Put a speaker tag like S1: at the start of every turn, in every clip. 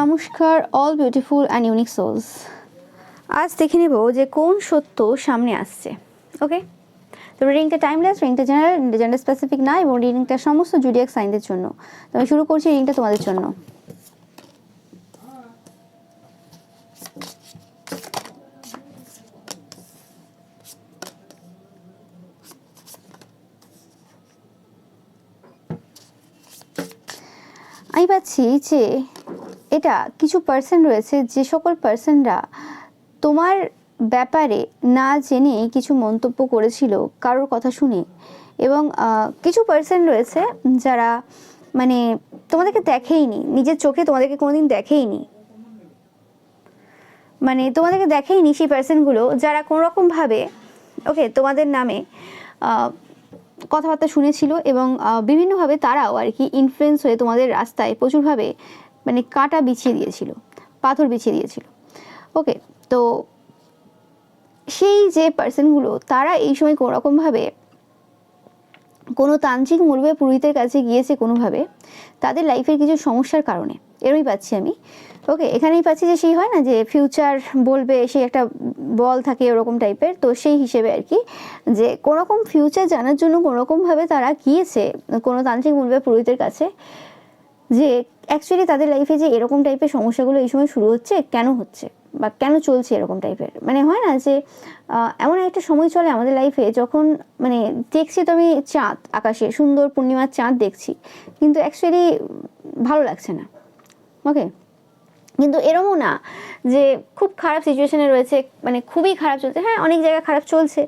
S1: নমস্কার all beautiful and unique souls. আজ দেখে নেব যে কোন সত্য সামনে আসছে। ওকে, তো রিডিংটা টাইমলেস, রিডিংটা জেন্ডার স্পেসিফিক না, এবং রিডিংটা সমস্ত জুডিয়াক সাইনদের জন্য। তো আমি শুরু করছি রিডিংটা তোমাদের জন্য। আমি পাচ্ছি যে এটা কিছু পার্সন রয়েছে, যে সকল পার্সনরা তোমার ব্যাপারে না জেনে কিছু মন্তব্য করেছিল কারোর কথা শুনে, এবং কিছু পার্সন রয়েছে যারা মানে তোমাদেরকে দেখেইনি, নিজের চোখে তোমাদেরকে কোনোদিন দেখেইনি, মানে তোমাদেরকে দেখেইনি সেই পার্সনগুলো, যারা কোনোরকমভাবে ওকে তোমাদের নামে কথাবার্তা শুনেছিল, এবং বিভিন্নভাবে তারাও আর কি ইনফ্লুয়েন্স হয়ে তোমাদের রাস্তায় প্রচুরভাবে মানে কাঁটা বিছিয়ে দিয়েছিল, পাথর বিছিয়ে দিয়েছিল। ওকে, তো সেই যে পার্সনগুলো তারা এই সময় কোনোরকমভাবে কোনো তান্ত্রিক মুলবে পুরোহিতের কাছে গিয়েছে কোনোভাবে তাদের লাইফের কিছু সমস্যার কারণে, এরই পাচ্ছি আমি। ওকে, এখানেই পাচ্ছি যে সেই হয় না যে ফিউচার বলবে, সেই একটা বল থাকে ওরকম টাইপের, তো সেই হিসেবে আর কি যে কোনোরকম ফিউচার জানার জন্য কোনোরকমভাবে তারা গিয়েছে কোনো তান্ত্রিক মুলবে পুরোহিতের কাছে, যে অ্যাকচুয়ালি তাদের লাইফে যে এরকম টাইপের সমস্যাগুলো এই সময় শুরু হচ্ছে, কেন হচ্ছে বা কেন চলছে এরকম টাইপের। মানে হয় না যে এমন একটা সময় চলে আমাদের লাইফে যখন মানে দেখছি তো আমি চাঁদ, আকাশে সুন্দর পূর্ণিমার চাঁদ দেখছি, কিন্তু অ্যাকচুয়ালি ভালো লাগছে না। ওকে, কিন্তু এরমও না যে খুব খারাপ সিচুয়েশনে রয়েছে, মানে খুবই খারাপ চলছে, হ্যাঁ অনেক জায়গায় খারাপ চলছে।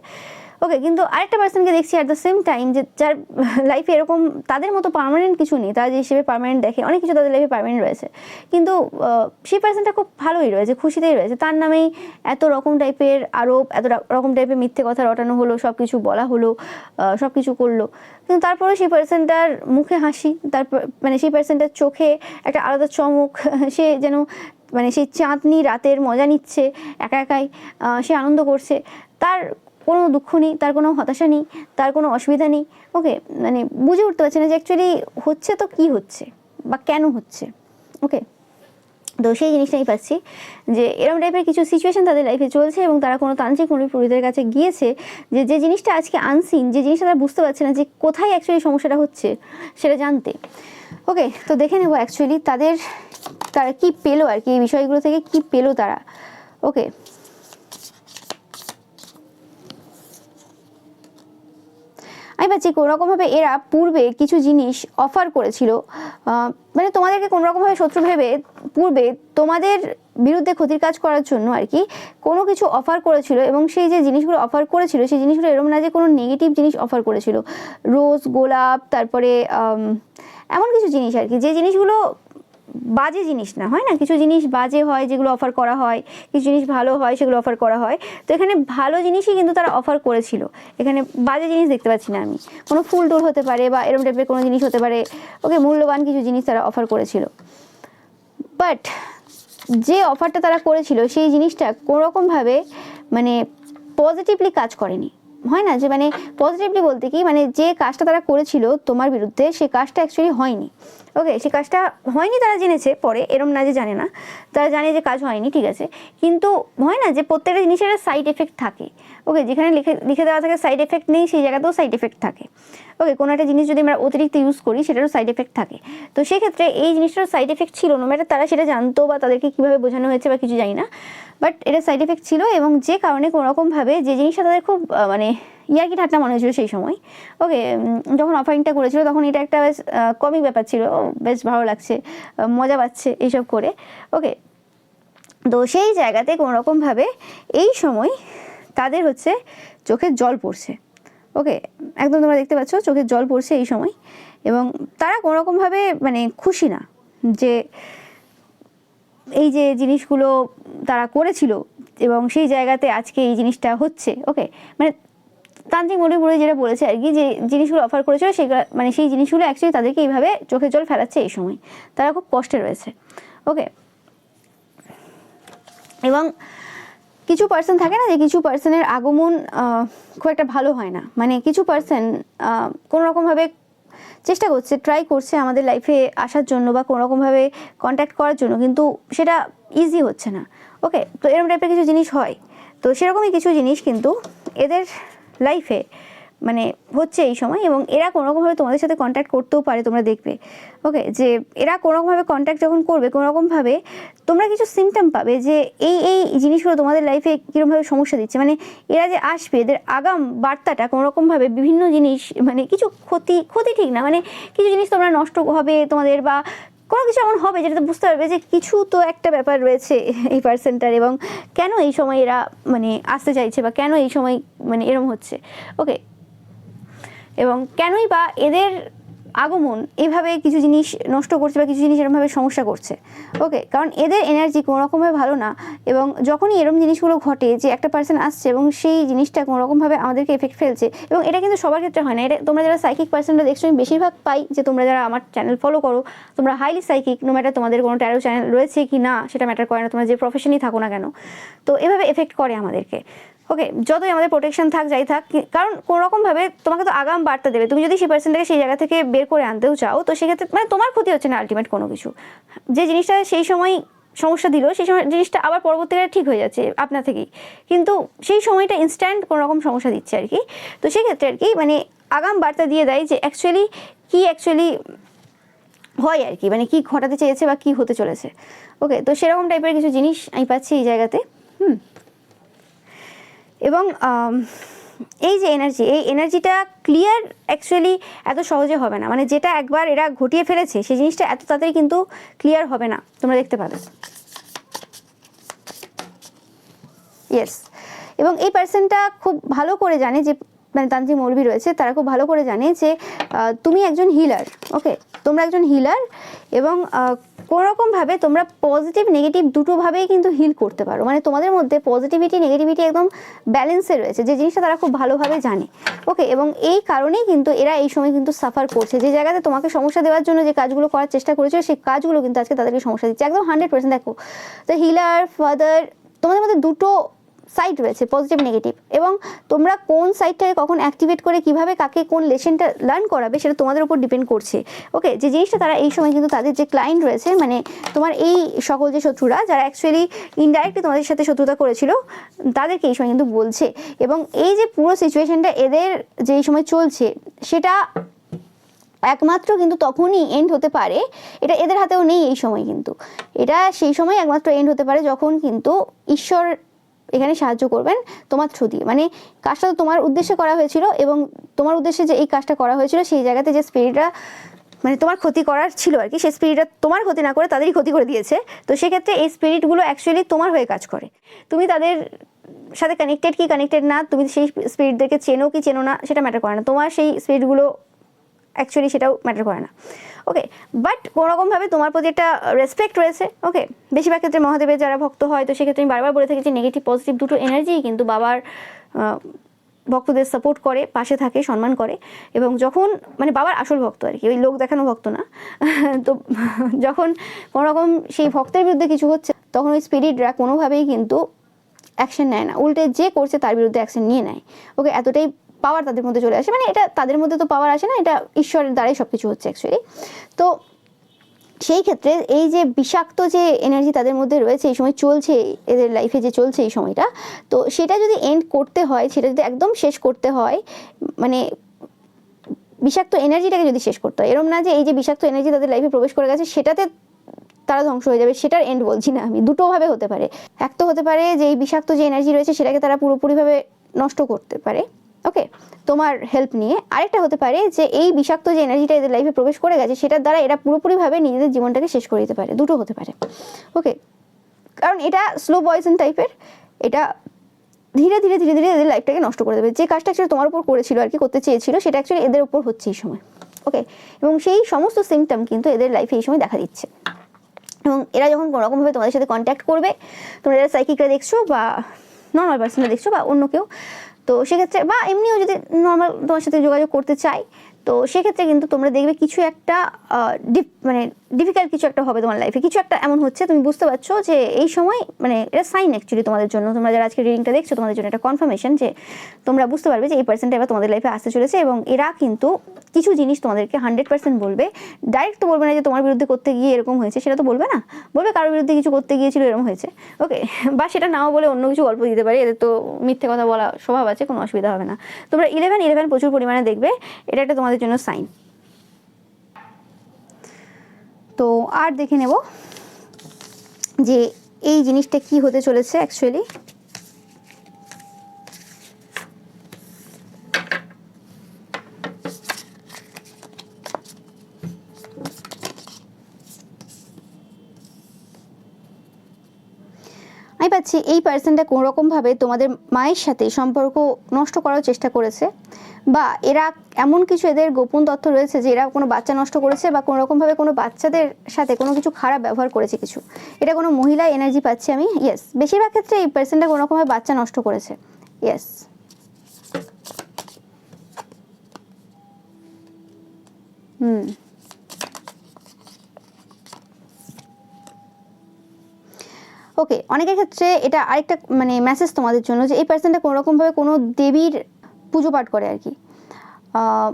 S1: ওকে, কিন্তু আরেকটা পার্সনকে দেখছি অ্যাট দ্য সেম টাইম যে যার লাইফে এরকম তাদের মতো পার্মানেন্ট কিছু নেই, তারা যে হিসেবে পার্মানেন্ট দেখে অনেক কিছু তাদের লাইফে পার্মানেন্ট রয়েছে, কিন্তু সেই পার্সনটা খুব ভালোই রয়েছে, খুশিতেই রয়েছে, তার নামেই এত রকম টাইপের আরোপ, এত রকম টাইপের মিথ্যে কথা রটানো হলো, সব কিছু বলা হলো, সব কিছু করলো, কিন্তু তারপরে সেই পার্সনটার মুখে হাসি, তারপর মানে সেই পার্সনটার চোখে একটা আলাদা চমক, সে যেন মানে সেই চাঁদনি রাতের মজা নিচ্ছে, একা একাই সে আনন্দ করছে, তার কোনো দুঃখ নেই, তার কোনো হতাশা নেই, তার কোনো অসুবিধা নেই। ওকে, মানে বুঝে উঠতে পারছে না যে অ্যাকচুয়ালি হচ্ছে তো কী হচ্ছে বা কেন হচ্ছে। ওকে, তো সেই জিনিসটাই পাচ্ছি যে এরকম টাইপের কিছু সিচুয়েশন তাদের লাইফে চলছে, এবং তারা কোনো তান্ত্রিক পুরোহিতের কাছে গিয়েছে যে জিনিসটা আজকে আনসিন, যে জিনিসটা তারা বুঝতে পারছে না যে কোথায় অ্যাকচুয়ালি সমস্যাটা হচ্ছে সেটা জানতে। ওকে, তো দেখে নেবো অ্যাকচুয়ালি তারা কি পেলো আর কি, এই বিষয়গুলো থেকে কি পেলো তারা। ওকে, আমি পাচ্ছি কোনোরকমভাবে এরা পূর্বে কিছু জিনিস অফার করেছিল, মানে তোমাদেরকে কোনোরকমভাবে শত্রু ভেবে পূর্বে তোমাদের বিরুদ্ধে ক্ষতির কাজ করার জন্য আর কি কোনো কিছু অফার করেছিল, এবং সেই যে জিনিসগুলো অফার করেছিল সেই জিনিসগুলো এরকম না যে কোনো নেগেটিভ জিনিস অফার করেছিল, রোজ, গোলাপ, তারপরে এমন কিছু জিনিস আর কি, যে জিনিসগুলো বাজে জিনিস না, হয় না কিছু জিনিস বাজে হয় যেগুলো অফার করা হয়, কিছু জিনিস ভালো হয় সেগুলো অফার করা হয়, তো এখানে ভালো জিনিসই কিন্তু তারা অফার করেছিল, এখানে বাজে জিনিস দেখতে পাচ্ছি না আমি, কোনো ফুল টুল হতে পারে বা এরকম টাইপের কোনো জিনিস হতে পারে। ওকে, মূল্যবান কিছু জিনিস তারা অফার করেছিল, বাট যে অফারটা তারা করেছিল সেই জিনিসটা কোনোরকমভাবে মানে পজিটিভলি কাজ করেনি, হয় না যে মানে পজিটিভলি বলতে কি, মানে যে কাজটা তারা করেছিল তোমার বিরুদ্ধে সে কাজটা অ্যাকচুয়ালি হয়নি। ওকে, সে কাজটা হয়নি তারা জেনেছে পরে, এরম না যে জানে না, তারা জানে যে কাজ হয়নি, ঠিক আছে, কিন্তু হয় না যে প্রত্যেকটা জিনিসের সাইড এফেক্ট থাকে। ওকে, যেখানে লিখে দেওয়া থাকে সাইড এফেক্ট নেই, সেই জায়গাতেও সাইড এফেক্ট থাকে। ওকে, কোনো একটা জিনিস যদি আমরা অতিরিক্ত ইউজ করি সেটারও সাইড এফেক্ট থাকে, তো সেক্ষেত্রে এই জিনিসটার সাইড এফেক্ট ছিল, নো ম্যাটার তারা সেটা জানতো বা তাদেরকে কীভাবে বোঝানো হয়েছে বা কিছু জানি না, বাট এটা সাইড এফেক্ট ছিল, এবং যে কারণে কোনোরকমভাবে যে জিনিসটা তাদের খুব মানে ইয়ার্কি ঠাট্টা মনে হয়েছিল সেই সময়। ওকে, যখন অফারিংটা করেছিল তখন এটা একটা বেশ কমিক ব্যাপার ছিল, বেশ ভালো লাগছে, মজা পাচ্ছে এইসব করে। ওকে, তো সেই জায়গাতে কোনোরকমভাবে এই সময় তাদের হচ্ছে চোখের জল পড়ছে। ওকে, একদম তোমরা দেখতে পাচ্ছ চোখের জল পড়ছে এই সময়, এবং তারা কোনোরকমভাবে মানে খুশি না যে এই যে জিনিসগুলো তারা করেছিল এবং সেই জায়গাতে আজকে এই জিনিসটা হচ্ছে। ওকে, মানে তান্ত্রিক মণিপুরে যেটা বলেছে আর কি, যে জিনিসগুলো অফার করেছিল সেগুলো মানে সেই জিনিসগুলো অ্যাকচুয়ালি তাদেরকে এইভাবে চোখের জল ফেলাচ্ছে এই সময়, তারা খুব কষ্টে রয়েছে। ওকে, এবং কিছু পার্সন থাকে না যে কিছু পার্সনের আগমন খুব একটা ভালো হয় না, মানে কিছু পার্সন কোনোরকমভাবে চেষ্টা করছে, ট্রাই করছে আমাদের লাইফে আসার জন্য বা কোনোরকমভাবে কন্ট্যাক্ট করার জন্য, কিন্তু সেটা ইজি হচ্ছে না। ওকে, তো এরকম টাইপের কিছু জিনিস হয়। তো সেরকমই কিছু জিনিস কিন্তু এদের লাইফে মানে হচ্ছে এই সময়, এবং এরা কোনোরকমভাবে তোমাদের সাথে কন্ট্যাক্ট করতেও পারে, তোমরা দেখবে। ওকে, যে এরা কোনোরকমভাবে কন্ট্যাক্ট যখন করবে, কোনোরকমভাবে তোমরা কিছু সিমটম পাবে যে এই জিনিসগুলো তোমাদের লাইফে কীরকমভাবে সমস্যা দিচ্ছে। মানে এরা যে আসবে, এদের আগাম বার্তাটা কোনোরকমভাবে বিভিন্ন জিনিস, মানে কিছু ক্ষতি ঠিক না, মানে কিছু জিনিস তোমরা নষ্ট হবে তোমাদের, বা কোনো কিছু এমন হবে যেটাতে বুঝতে পারবে যে কিছু তো একটা ব্যাপার রয়েছে এই পার্সনটার, এবং কেন এই সময় এরা মানে আসতে চাইছে, বা কেন এই সময় মানে এরম হচ্ছে। ওকে, এবং কেনই বা এদের আগমন এভাবে কিছু জিনিস নষ্ট করছে বা কিছু জিনিস এরকমভাবে সমস্যা করছে। ওকে, কারণ এদের এনার্জি কোনোরকমভাবে ভালো না, এবং যখনই এরকম জিনিসগুলো ঘটে যে একটা পার্সন আসছে এবং সেই জিনিসটা কোনোরকমভাবে আমাদেরকে এফেক্ট ফেলছে, এবং এটা কিন্তু সবার ক্ষেত্রে হয় না। এটা তোমরা যারা সাইকিক পার্সনটা দেখছো, আমি বেশিরভাগ পাই যে তোমরা যারা আমার চ্যানেল ফলো করো, তোমরা হাইলি সাইকিক, নো ম্যাটার তোমাদের কোনো ট্যারো চ্যানেল রয়েছে কি না সেটা ম্যাটার করে না, তোমরা যে প্রফেশনই থাকো না কেন, তো এভাবে এফেক্ট করে আমাদেরকে। ওকে, যতই আমাদের প্রোটেকশন থাক যাই থাক, কারণ কোনোরকমভাবে তোমাকে তো আগাম বার্তা দেবে। তুমি যদি সেই পার্সনটাকে সেই জায়গা থেকে বের করে আনতেও চাও, তো সেক্ষেত্রে মানে তোমার ক্ষতি হচ্ছে না আলটিমেট কোনো কিছু। যে জিনিসটা সেই সময় সমস্যা দিল, সেই সময় জিনিসটা আবার পরবর্তীকালে ঠিক হয়ে যাচ্ছে আপনা থেকেই, কিন্তু সেই সময়টা ইনস্ট্যান্ট কোনোরকম সমস্যা দিচ্ছে আর কি। তো সেক্ষেত্রে আর কি মানে আগাম বার্তা দিয়ে দেয় যে অ্যাকচুয়ালি হয় আর কি, মানে কী ঘটাতে চেয়েছে বা কী হতে চলেছে। ওকে, তো সেরকম টাইপের কিছু জিনিস আমি পাচ্ছি এই জায়গাতে। এবং এই যে এনার্জি, এই এনার্জিটা ক্লিয়ার অ্যাকচুয়ালি এত সহজে হবে না। মানে যেটা একবার এরা ঘটিয়ে ফেলেছে সেই জিনিসটা এত তাড়াতাড়ি কিন্তু ক্লিয়ার হবে না, তোমরা দেখতে পাবে। ইয়েস, এবং এই পার্সনটা খুব ভালো করে জানে যে, মানে তান্ত্রিক মৌলবি রয়েছে তারা খুব ভালো করে জানে যে তুমি একজন হিলার। ওকে, তোমরা একজন হিলার, এবং কোনোরকমভাবে তোমরা পজিটিভ নেগেটিভ দুটোভাবেই কিন্তু হিল করতে পারো। মানে তোমাদের মধ্যে পজিটিভিটি নেগেটিভিটি একদম ব্যালেন্সে রয়েছে, যে জিনিসটা তারা খুব ভালোভাবে জানে। ওকে, এবং এই কারণেই কিন্তু এরা এই সময় কিন্তু সাফার করছে। যে জায়গাতে তোমাকে সমস্যা দেওয়ার জন্য যে কাজগুলো করার চেষ্টা করেছিল, সেই কাজগুলো কিন্তু আজকে তাদেরকে সমস্যা দিচ্ছে একদম 100%। দেখো, তো হিলার, ফাদার, তোমাদের মধ্যে দুটো সাইড রয়েছে, পজিটিভ নেগেটিভ, এবং তোমরা কোন সাইডটাকে কখন অ্যাক্টিভেট করে কিভাবে কাকে কোন লেসনটা লার্ন করাবে সেটা তোমাদের উপর ডিপেন্ড করছে। ওকে, যে জিনিসটা তারা এই সময় কিন্তু তাদের যে ক্লায়েন্ট রয়েছে, মানে তোমার এই সকল যে শত্রুরা যারা অ্যাকচুয়ালি ইনডাইরেক্টলি তোমাদের সাথে শত্রুতা করেছিল, তাদেরকে এই সময় কিন্তু বলছে। এবং এই যে পুরো সিচুয়েশনটা এদের যে এই সময় চলছে, সেটা একমাত্র কিন্তু তখনই এন্ড হতে পারে, এটা এদের হাতেও নেই এই সময়, কিন্তু এটা সেই সময় একমাত্র এন্ড হতে পারে যখন কিন্তু ঈশ্বর এখানে সাহায্য করবেন তোমার থ্রু দিয়ে। মানে কাজটা তো তোমার উদ্দেশ্যে করা হয়েছিল, এবং তোমার উদ্দেশ্যে যে এই কাজটা করা হয়েছিল সেই জায়গাতে যে স্পিরিটটা মানে তোমার ক্ষতি করার ছিল আর কি, সেই স্পিরিটটা তোমার ক্ষতি না করে তাদেরই ক্ষতি করে দিয়েছে। তো সেক্ষেত্রে এই স্পিরিটগুলো অ্যাকচুয়ালি তোমার হয়ে কাজ করে। তুমি তাদের সাথে কানেক্টেড কি কানেক্টেড না, তুমি সেই স্পিরিটদেরকে চেনো কি চেনো না সেটা ম্যাটার করে না, তোমার সেই স্পিরিটগুলো অ্যাকচুয়ালি সেটাও ম্যাটার করে না। ওকে, বাট কোনোরকমভাবে তোমার প্রতি একটা রেসপেক্ট রয়েছে। ওকে, বেশিরভাগ ক্ষেত্রে মহাদেবের যারা ভক্ত হয়, তো সেক্ষেত্রে আমি বারবার বলে থাকি যে নেগেটিভ পজিটিভ দুটো এনার্জি কিন্তু বাবার ভক্তদের সাপোর্ট করে, পাশে থাকে, সম্মান করে। এবং যখন মানে বাবার আসল ভক্ত আর কি, ওই লোক দেখানো ভক্ত না। তো যখন কোনোরকম সেই ভক্তের বিরুদ্ধে কিছু হচ্ছে, তখন ওই স্পিরিটরা কোনোভাবেই কিন্তু অ্যাকশন নেয় না, উল্টে যে করছে তার বিরুদ্ধে অ্যাকশন নিয়ে নেয়। ওকে, এতটাই পাওয়ার তাদের মধ্যে চলে আসে। মানে এটা তাদের মধ্যে তো পাওয়ার আসে না, এটা ঈশ্বরের দ্বারাই সব কিছু হচ্ছে অ্যাকচুয়ালি। তো সেই ক্ষেত্রে এই যে বিষাক্ত যে এনার্জি তাদের মধ্যে রয়েছে এই সময় চলছে, এদের লাইফে যে চলছে এই সময়টা, তো সেটা যদি এন্ড করতে হয়, সেটা যদি একদম শেষ করতে হয়, মানে বিষাক্ত এনার্জিটাকে যদি শেষ করতে হয়, এরকম না যে এই যে বিষাক্ত এনার্জি তাদের লাইফে প্রবেশ করে গেছে সেটাতে তারা ধ্বংস হয়ে যাবে, সেটার এন্ড বলছি না আমি। দুটোভাবে হতে পারে। এক তো হতে পারে যে এই বিষাক্ত যে এনার্জি রয়েছে সেটাকে তারা পুরোপুরিভাবে নষ্ট করতে পারে, ওকে, তোমার হেল্প নিয়ে। আরেকটা হতে পারে যে এই বিষাক্ত যে এনার্জিটা এদের লাইফে প্রবেশ করে গেছে সেটার দ্বারা এরা পুরোপুরিভাবে নিজেদের জীবনটাকে শেষ করে দিতে পারে। দুটো হতে পারে। ওকে, কারণ এটা স্লো পয়জন টাইপের, এটা ধীরে ধীরে ধীরে ধীরে এদের লাইফটাকে নষ্ট করে দেবে। যে কাজটা অ্যাকচুয়ালি তোমার উপর করেছিল আর কি, করতে চেয়েছিল, সেটা অ্যাকচুয়ালি এদের উপর হচ্ছে এই সময়। ওকে, এবং সেই সমস্ত সিমটম কিন্তু এদের লাইফে এই সময় দেখা দিচ্ছে। এবং এরা যখন কোনোরকমভাবে তোমাদের সাথে কন্ট্যাক্ট করবে, তোমরা এরা সাইকিকরা দেখছো বা নর্মাল পার্সনরা দেখছো বা অন্য কেউ, তো সেক্ষেত্রে বা এমনিও যদি নর্মাল তোমার সাথে যোগাযোগ করতে চাই, তো সেক্ষেত্রে কিন্তু তোমরা দেখবে কিছু একটা মানে ডিফিকাল্ট কিছু একটা হবে তোমার লাইফে, কিছু একটা এমন হচ্ছে তুমি বুঝতে পারছো যে এই সময় মানে এটা সাইন অ্যাকচুয়ালি তোমাদের জন্য, তোমরা যারা আজকে রিডিংটা দেখছো তোমাদের জন্য এটা কনফার্মেশন যে তোমরা বুঝতে পারবে যে এই পার্সনটা এবার তোমাদের লাইফে আসতে চলেছে এবং এরা কিন্তু কিছু জিনিস তোমাদেরকে 100% বলবে। ডাইরেক্ট তো বলবে না যে তোমার বিরুদ্ধে করতে গিয়ে এরকম হয়েছে, সেটা তো বলবে না, বলবে কারোর বিরুদ্ধে কিছু করতে গিয়েছিল এরকম হয়েছে, ওকে, বা সেটা নাও বলে অন্য কিছু গল্প দিতে পারে, এদের তো মিথ্যে কথা বলা স্বভাব আছে, কোনো অসুবিধা হবে না। তোমরা 11 প্রচুর পরিমাণে দেখবে, এটা একটা তোমাদের জন্য সাইন। তো আর দেখে নেব যে এই জিনিসটা কি হতে চলেছে অ্যাকচুয়ালি। আমি পাচ্ছি এই পার্সনটা কোনো রকমভাবে তোমাদের মায়ের সাথে সম্পর্ক নষ্ট করার চেষ্টা করেছে, বা এরা এমন কিছু এদের গোপন তথ্য রয়েছে যে এরা কোনো বাচ্চা নষ্ট করেছে বা কোনো রকমভাবে কোনো বাচ্চাদের সাথে কোনো কিছু খারাপ ব্যবহার করেছে কিছু। এটা কোনো মহিলা এনার্জি পাচ্ছি আমি, ইয়েস, বেশিরভাগ ক্ষেত্রে এই পার্সনটা কোনো রকমভাবে বাচ্চা নষ্ট করেছে, ইয়েস। ওকে, অনেকের ক্ষেত্রে এটা আরেকটা মানে মেসেজ তোমাদের জন্য যে এই পার্সনটা কোনো রকমভাবে কোনো দেবীর পুজো পাঠ করে আর কি,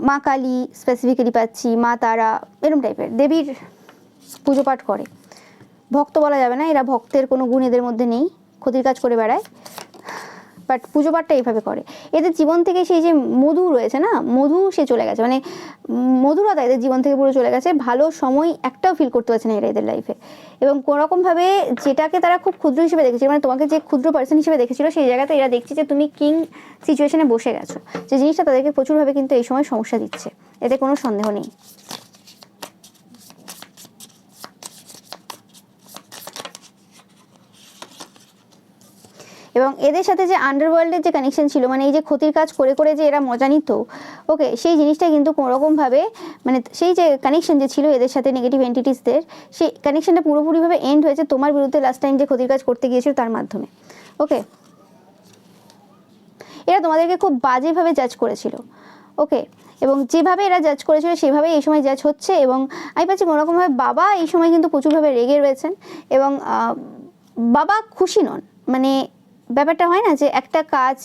S1: মা কালী স্পেসিফিক্যালি পাচ্ছি, মা তারা, এরকম টাইপের দেবীর পুজো পাঠ করে। ভক্ত বলা যাবে না, এরা ভক্তের কোনো গুণ এদের মধ্যে নেই, ক্ষতির কাজ করে বেড়ায়, বাট পুজো পাঠটা এইভাবে করে। এদের জীবন থেকে সেই যে মধু রয়েছে না, মধু সে চলে গেছে, মানে মধুরতা এদের জীবন থেকে পুরো চলে গেছে, ভালো সময় একটাও ফিল করতে পারছে না এরা এদের লাইফে। এবং কোনোরকমভাবে যেটাকে তারা খুব ক্ষুদ্র হিসেবে দেখেছিল, মানে তোমাকে যে ক্ষুদ্র পার্সন হিসেবে দেখেছিল, সেই জায়গাতে এরা দেখছে যে তুমি কিং সিচুয়েশনে বসে গেছো, যে জিনিসটা তাদেরকে প্রচুরভাবে কিন্তু এই সময় সমস্যা দিচ্ছে, এতে কোনো সন্দেহ নেই। এবং এদের সাথে যে আন্ডারওয়ার্ল্ডের যে কানেকশন ছিল, মানে এই যে ক্ষতির কাজ করে করে যে এরা মজা নিত, ওকে, সেই জিনিসটা কিন্তু কোনোরকমভাবে মানে সেই যে কানেকশন যে ছিল এদের সাথে নেগেটিভ এন্টিটিসদের, সেই কানেকশনটা পুরোপুরিভাবে এন্ড হয়েছে তোমার বিরুদ্ধে লাস্ট টাইম যে ক্ষতির কাজ করতে গিয়েছিল তার মাধ্যমে, ওকে। এরা তোমাদেরকে খুব বাজেভাবে জাজ করেছিল, ওকে, এবং যেভাবে এরা জাজ করেছিল সেভাবেই এই সময় জাজ হচ্ছে। এবং আমি পাচ্ছি কোনোরকমভাবে বাবা এই সময় কিন্তু প্রচুরভাবে রেগে রয়েছেন, এবং বাবা খুশি নন, মানে ব্যাপারটা হয় না যে একটা কাজ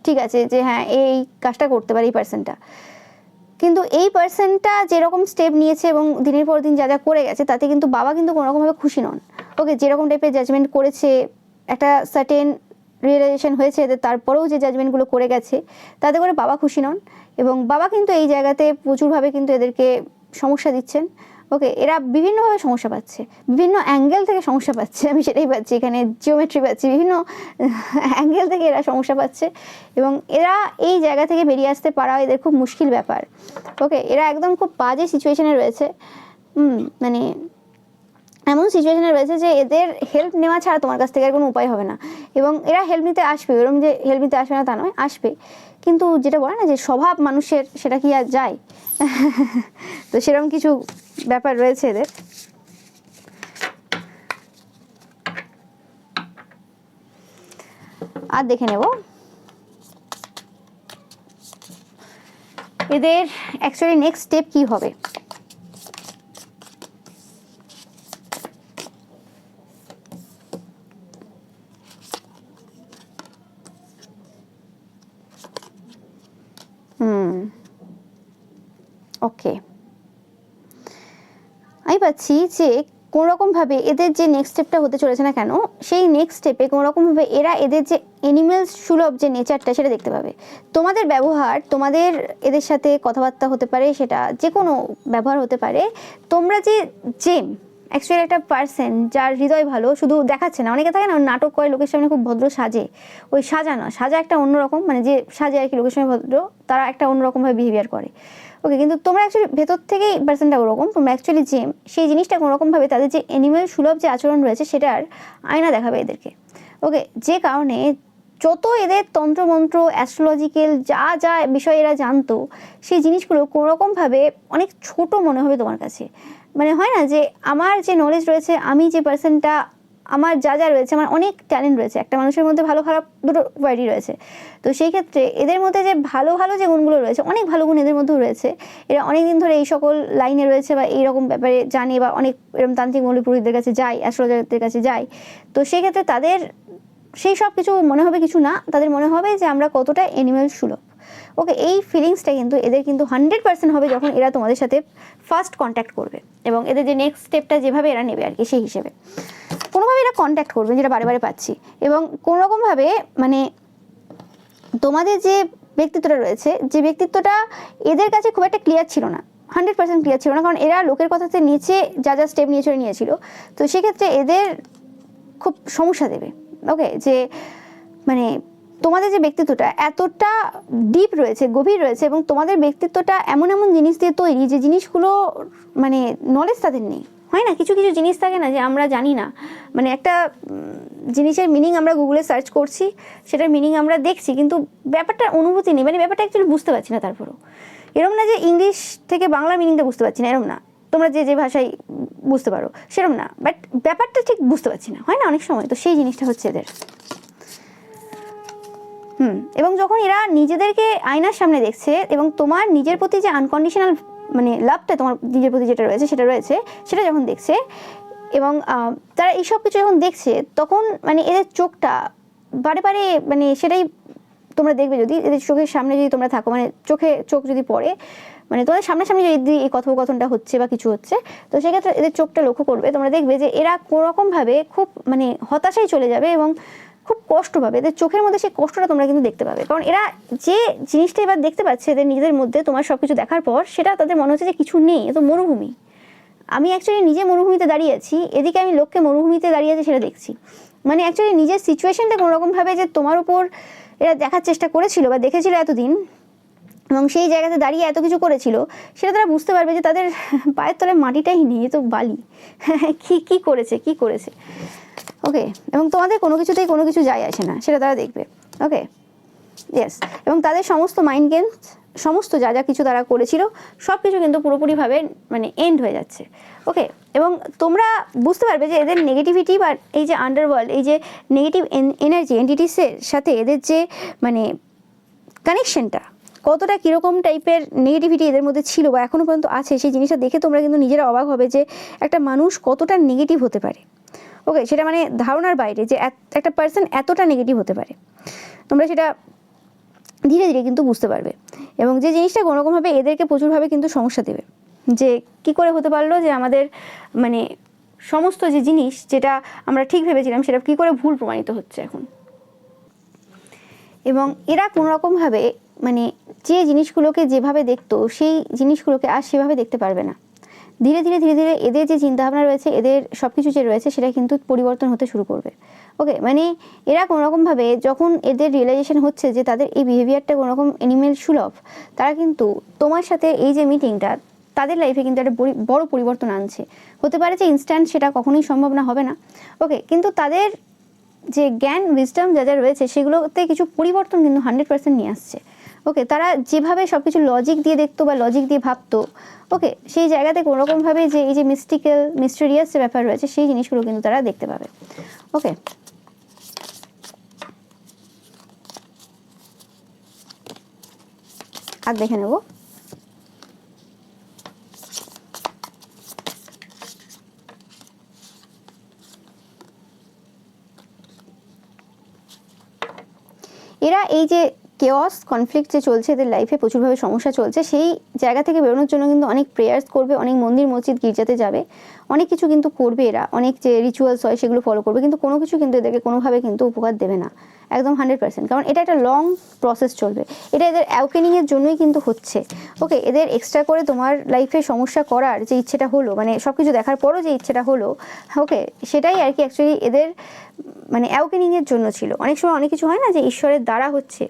S1: ঠিক আছে যে হ্যাঁ এই কাজটা করতে পারে এই পার্সনটা, কিন্তু এই পার্সনটা যেরকম স্টেপ নিয়েছে এবং দিনের পর দিন যা যা করে গেছে তাতে কিন্তু বাবা কিন্তু কোনোরকমভাবে খুশি নন, ওকে। যেরকম টাইপের জাজমেন্ট করেছে, একটা সার্টেন রিয়েলাইজেশন হয়েছে এদের, তারপরেও যে জাজমেন্টগুলো করে গেছে তাতে করে বাবা খুশি নন, এবং বাবা কিন্তু এই জায়গাতে প্রচুরভাবে কিন্তু এদেরকে সমস্যা দিচ্ছেন, ওকে। এরা বিভিন্নভাবে সমস্যা পাচ্ছে, বিভিন্ন অ্যাঙ্গেল থেকে সমস্যা পাচ্ছে, আমি সেটাই পাচ্ছি এখানে, জিওমেট্রি পাচ্ছি, বিভিন্ন অ্যাঙ্গেল থেকে এরা সমস্যা পাচ্ছে, এবং এরা এই জায়গা থেকে বেরিয়ে আসতে পারা এদের খুব মুশকিল ব্যাপার, ওকে। এরা একদম খুব বাজে সিচুয়েশনে রয়েছে, মানে এমন সিচুয়েশনে রয়েছে যে এদের হেল্প নেওয়া ছাড়া তোমার কাছ থেকে আর কোনো উপায় হবে না, এবং এরা হেল্প নিতে আসবে, এরকম যে হেল্প নিতে আসবে না তা নয়, আসবে, কিন্তু যেটা বলে না যে স্বভাব মানুষের, সেটা কি আর যায়? তো সেরকম কিছু ব্যাপার রয়েছে এদের। আর দেখে নেব এদের অ্যাকচুয়ালি নেক্সট স্টেপ কি হবে। ওকে, আমি পাচ্ছি যে কোনোরকমভাবে এদের যে নেক্সট স্টেপটা হতে চলেছে না কেন, সেই নেক্সট স্টেপে কোনোরকমভাবে এরা এদের যে অ্যানিমেলস সুলভ যে নেচারটা সেটা দেখতে পাবে। তোমাদের ব্যবহার, তোমাদের এদের সাথে কথাবার্তা হতে পারে, সেটা যে কোনো ব্যবহার হতে পারে, তোমরা যে জেম অ্যাকচুয়ালি একটা পার্সন যার হৃদয় ভালো, শুধু দেখাচ্ছে না, অনেকে থাকে না নাটক করে লোকের সামনে খুব ভদ্র সাজে, ওই সাজা না, সাজা একটা অন্যরকম, মানে যে সাজে আর কি লোকের সামনে ভদ্র, তারা একটা অন্যরকমভাবে বিহেভিয়ার করে, ওকে। কিন্তু তোমরা অ্যাকচুয়ালি ভেতর থেকেই পার্সনটা ওরকম, তোমরা অ্যাকচুয়ালি জেম, সেই জিনিসটা কোনোরকমভাবে তাদের যে অ্যানিমেল সুলভ যে আচরণ রয়েছে সেটার আয়না দেখাবে এদেরকে, ওকে। যে কারণে যত এদের তন্ত্রমন্ত্র অ্যাস্ট্রোলজিক্যাল যা যা বিষয় এরা জানতো, সেই জিনিসগুলো কোনোরকমভাবে অনেক ছোট মনে হবে তোমার কাছে, মানে হয় না যে আমার যে নলেজ রয়েছে, আমি যে পার্সনটা আমার যা যা রয়েছে, আমার অনেক ট্যালেন্ট রয়েছে, একটা মানুষের মধ্যে ভালো খারাপ দুটো কোয়ালিটি রয়েছে। তো সেই ক্ষেত্রে এদের মধ্যে যে ভালো ভালো যে গুণগুলো রয়েছে, অনেক ভালো গুণ এদের মধ্যেও রয়েছে। এরা অনেক দিন ধরে এই সকল লাইনে রয়েছে বা এইরকম ব্যাপারে জানে, বা অনেক এরকম তান্ত্রিক মৌলী পুরোহিতদের কাছে যায়, অ্যাস্ট্রোলজারদের কাছে যায়। তো সেই ক্ষেত্রে তাদের সেই সব কিছু মনে হবে কিছু না, তাদের মনে হবে যে আমরা কতটা অ্যানিম্যাল সুলভ। ওকে, এই ফিলিংসটা কিন্তু এদের কিন্তু 100% হবে যখন এরা তোমাদের সাথে ফার্স্ট কন্ট্যাক্ট করবে, এবং এদের যে নেক্সট স্টেপটা যেভাবে এরা নেবে আর কি, সেই হিসেবে কোনোভাবে এরা কন্ট্যাক্ট করবে, যেটা বারে বারে পাচ্ছি। এবং কোনোরকমভাবে মানে তোমাদের যে ব্যক্তিত্বটা রয়েছে, যে ব্যক্তিত্বটা এদের কাছে খুব একটা ক্লিয়ার ছিল না, 100% ক্লিয়ার ছিল না, কারণ এরা লোকের কথাতে নিচে যা যা স্টেপ নিয়ে চলে নিয়েছিল। তো সেক্ষেত্রে এদের খুব সমস্যা দেবে। ওকে, যে মানে তোমাদের যে ব্যক্তিত্বটা এতটা ডিপ রয়েছে, গভীর রয়েছে, এবং তোমাদের ব্যক্তিত্বটা এমন এমন জিনিস দিয়ে তৈরি যে জিনিসগুলো মানে নলেজ তাদের নেই। হয় না, কিছু কিছু জিনিস থাকে না যে আমরা জানি না, মানে একটা জিনিসের মিনিং আমরা গুগলে সার্চ করছি, সেটার মিনিং আমরা দেখছি, কিন্তু ব্যাপারটার অনুভূতি নেই, মানে ব্যাপারটা অ্যাকচুয়ালি বুঝতে পারছি না। তারপরও এরম না যে ইংলিশ থেকে বাংলার মিনিংটা বুঝতে পারছি না, এরম না, তোমরা যে যে ভাষায় বুঝতে পারো সেরম না, বাট ব্যাপারটা ঠিক বুঝতে পারছি না, হয় না অনেক সময়। তো সেই জিনিসটা হচ্ছে এদের। এবং যখন এরা নিজেদেরকে আয়নার সামনে দেখছে, এবং তোমার নিজের প্রতি যে আনকন্ডিশনাল মানে লাভটা তোমার নিজের প্রতি যেটা রয়েছে সেটা যখন দেখছে, এবং তারা এইসব কিছু যখন দেখছে, তখন মানে এদের চোখটা বারে বারে মানে সেটাই তোমরা দেখবে, যদি এদের চোখের সামনে যদি তোমরা থাকো, মানে চোখ যদি পড়ে, মানে তোমাদের সামনাসামনি যদি এই কথোপকথনটা হচ্ছে বা কিছু হচ্ছে, তো সেক্ষেত্রে এদের চোখটা লক্ষ্য করবে, তোমরা দেখবে যে এরা কোনোরকমভাবে খুব মানে হতাশায় চলে যাবে, এবং খুব কষ্ট পাবে। এদের চোখের মধ্যে সেই কষ্টটা তোমরা কিন্তু দেখতে পাবে, কারণ এরা যে জিনিসটা এবার দেখতে পাচ্ছে এদের নিজেদের মধ্যে, তোমার সব কিছু দেখার পর সেটা তাদের মনে হচ্ছে যে কিছু নেই, এ তো মরুভূমি। আমি অ্যাকচুয়ালি নিজে মরুভূমিতে দাঁড়িয়ে আছি, এদিকে আমি লোককে মরুভূমিতে দাঁড়িয়ে আছি সেটা দেখছি। মানে অ্যাকচুয়ালি নিজের সিচুয়েশনটা কোনোরকমভাবে যে তোমার উপর এরা দেখার চেষ্টা করেছিল বা দেখেছিল এতদিন, এবং সেই জায়গাতে দাঁড়িয়ে এত কিছু করেছিল, সেটা তারা বুঝতে পারবে যে তাদের পায়ের তলায় মাটিটাই নেই, এ তো বালি। কি করেছে। ওকে, এবং তোমাদের কোনো কিছুতেই কোনো কিছু যায় আসে না, সেটা তারা দেখবে। ওকে, ইয়েস, এবং তাদের সমস্ত মাইন্ড গেমস, সমস্ত যা যা কিছু তারা করেছিল, সব কিছু কিন্তু পুরোপুরিভাবে মানে এন্ড হয়ে যাচ্ছে। ওকে, এবং তোমরা বুঝতে পারবে যে এদের নেগেটিভিটি বা এই যে আন্ডারওয়ার্ল্ড, এই যে নেগেটিভ এনার্জি এন্টিটিসের সাথে এদের যে মানে কানেকশনটা কতটা কীরকম টাইপের নেগেটিভিটি এদের মধ্যে ছিল বা এখনও পর্যন্ত আছে, সেই জিনিসটা দেখে তোমরা কিন্তু নিজেরা অবাক হবে যে একটা মানুষ কতটা নেগেটিভ হতে পারে। ওকে, সেটা মানে ধারণার বাইরে যে একটা পার্সন এতটা নেগেটিভ হতে পারে, তোমরা সেটা ধীরে ধীরে কিন্তু বুঝতে পারবে। এবং যে জিনিসটা কোনোরকমভাবে এদেরকে প্রচুরভাবে কিন্তু সমস্যা দেবে, যে কি করে হতে পারলো যে আমাদের মানে সমস্ত যে জিনিস যেটা আমরা ঠিক ভেবেছিলাম সেটা কি করে ভুল প্রমাণিত হচ্ছে এখন। এবং এরা কোনোরকমভাবে মানে যে জিনিসগুলোকে যেভাবে দেখতো সেই জিনিসগুলোকে আর সেভাবে দেখতে পারবে না। ধীরে ধীরে এদের যে চিন্তাভাবনা রয়েছে, এদের সব কিছু যে রয়েছে সেটা কিন্তু পরিবর্তন হতে শুরু করবে। ওকে, মানে এরা কোনোরকমভাবে যখন এদের রিয়েলাইজেশন হচ্ছে যে তাদের এই বিহেভিয়ারটা কোনোরকম অ্যানিমেল সুলভ, তারা কিন্তু তোমার সাথে এই যে মিটিংটা তাদের লাইফে কিন্তু একটা বড় পরিবর্তন আনছে। হতে পারে যে ইনস্ট্যান্ট সেটা কখনোই সম্ভব না, হবে না। ওকে, কিন্তু তাদের যে জ্ঞান উইজডম যা যা রয়েছে সেগুলোতে কিছু পরিবর্তন কিন্তু 100% নিয়ে আসছে। ওকে, তারা যেভাবে সব কিছু লজিক দিয়ে দেখতো বা লজিক দিয়ে ভাবতো, ওকে, সেই জায়গাতে কোনোরকমভাবে যে এই যে মিস্টেরিয়াস যে ব্যাপার রয়েছে সেই জিনিসগুলো কিন্তু তারা দেখতে পাবে। ওকে, আর দেখে নেব। এরা এই যে কেওয়াস কনফ্লিক্ট যে চলছে এদের লাইফে, প্রচুরভাবে সমস্যা চলছে, সেই জায়গা থেকে বেরোনোর জন্য কিন্তু অনেক প্রেয়ার্স করবে, অনেক মন্দির মসজিদ গির্জাতে যাবে, অনেক কিছু কিন্তু করবে এরা, অনেক যে রিচুয়ালস হয় সেগুলো ফলো করবে, কিন্তু কোনো কিছু কিন্তু এদেরকে কোনোভাবে কিন্তু উপকার দেবে না, একদম 100%, কারণ এটা একটা লং প্রসেস চলবে। এটা এদের অ্যাওকেনিংয়ের জন্যই কিন্তু হচ্ছে। ওকে, এদের এক্সট্রা করে তোমার লাইফে সমস্যা করার যে ইচ্ছেটা হলো, মানে সব কিছু দেখার পরও যে ইচ্ছেটা হলো, ওকে, সেটাই আর কি অ্যাকচুয়ালি এদের মানে অ্যাওকেনিংয়ের জন্য ছিল। অনেক সময় অনেক কিছু হয় না যে ঈশ্বরের দ্বারা হচ্ছে,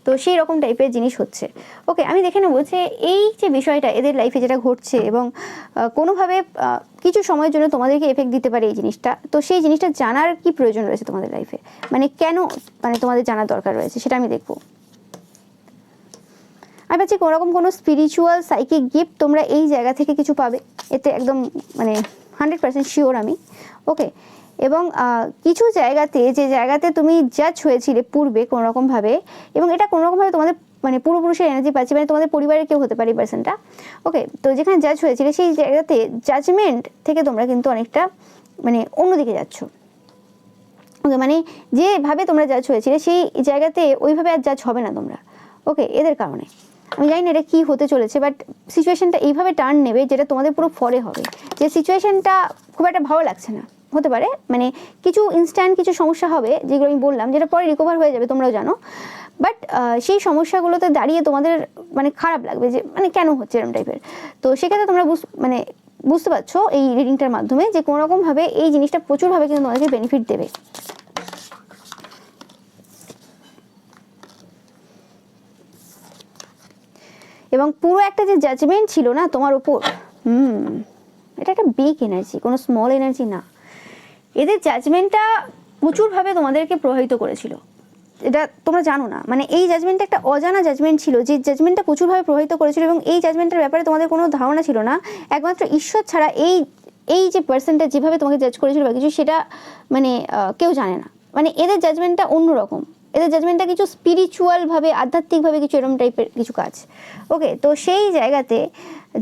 S1: তো সেই রকম টাইপের জিনিস হচ্ছে। ওকে, আমি দেখে নেবো যে এই যে বিষয়টা এদের লাইফে যেটা ঘটছে এবং কোনোভাবে কিছু সময়ের জন্য তোমাদেরকে এফেক্ট দিতে পারে এই জিনিসটা, তো সেই জিনিসটা জানার কি প্রয়োজন রয়েছে তোমাদের লাইফে, মানে কেন মানে তোমাদের জানার দরকার রয়েছে সেটা আমি দেখবো। আমি পাচ্ছি কোনোরকম কোনো স্পিরিচুয়াল সাইকিক গিফট তোমরা এই জায়গা থেকে কিছু পাবে, এতে একদম মানে 100% শিওর আমি। ওকে, এবং কিছু জায়গাতে, যে জায়গাতে তুমি জাজ হয়েছিলে পূর্বে কোনোরকমভাবে, এবং এটা কোনোরকমভাবে তোমাদের মানে পূর্বপুরুষের এনার্জি পাচ্ছি, মানে তোমাদের পরিবারের কেউ হতে পারে এই পার্সনটা। ওকে, তো যেখানে জাজ হয়েছিল সেই জায়গাতে জাজমেন্ট থেকে তোমরা কিন্তু অনেকটা মানে অন্যদিকে যাচ্ছ। ওকে, মানে যেভাবে তোমরা জাজ হয়েছিলে সেই জায়গাতে ওইভাবে আর জাজ হবে না তোমরা। ওকে, এদের কারণে আমি জানি না এটা কী হতে চলেছে, বাট সিচুয়েশনটা এইভাবে টার্ন নেবে যেটা তোমাদের পুরো ফলে হবে, যে সিচুয়েশনটা খুব একটা ভালো লাগছে না। হতে পারে মানে কিছু ইনস্ট্যান্ট কিছু সমস্যা হবে যেগুলো আমি বললাম, যেটা পরে রিকভার হয়ে যাবে, তোমরাও জানো। বাট সেই সমস্যাগুলোতে দাঁড়িয়ে তোমাদের মানে খারাপ লাগবে যে মানে কেন হচ্ছে এরকম টাইপের। তো সেক্ষেত্রে তোমরা মানে বুঝতে পারছো এই রিডিংটার মাধ্যমে যে কোনোরকমভাবে এই জিনিসটা প্রচুরভাবে কিন্তু তোমাদেরকে বেনিফিট দেবে। এবং পুরো একটা যে জাজমেন্ট ছিল না তোমার ওপর, এটা একটা বিগ এনার্জি, কোনো স্মল এনার্জি না। এদের জাজমেন্টটা প্রচুরভাবে তোমাদেরকে প্রভাবিত করেছিল, এটা তোমরা জানো না। মানে এই জাজমেন্টটা একটা অজানা জাজমেন্ট ছিল, যে জাজমেন্টটা প্রচুরভাবে প্রভাবিত করেছিল, এবং এই জাজমেন্টের ব্যাপারে তোমাদের কোনো ধারণা ছিল না। একমাত্র ঈশ্বর ছাড়া এই যে পার্সনটা যেভাবে তোমাকে জাজ করেছিল বা কিছু, সেটা মানে কেউ জানে না। মানে এদের জাজমেন্টটা অন্যরকম, এদের জাজমেন্টটা কিছু স্পিরিচুয়ালভাবে, আধ্যাত্মিকভাবে কিছু এরকম টাইপের কিছু কাজ। ওকে, তো সেই জায়গাতে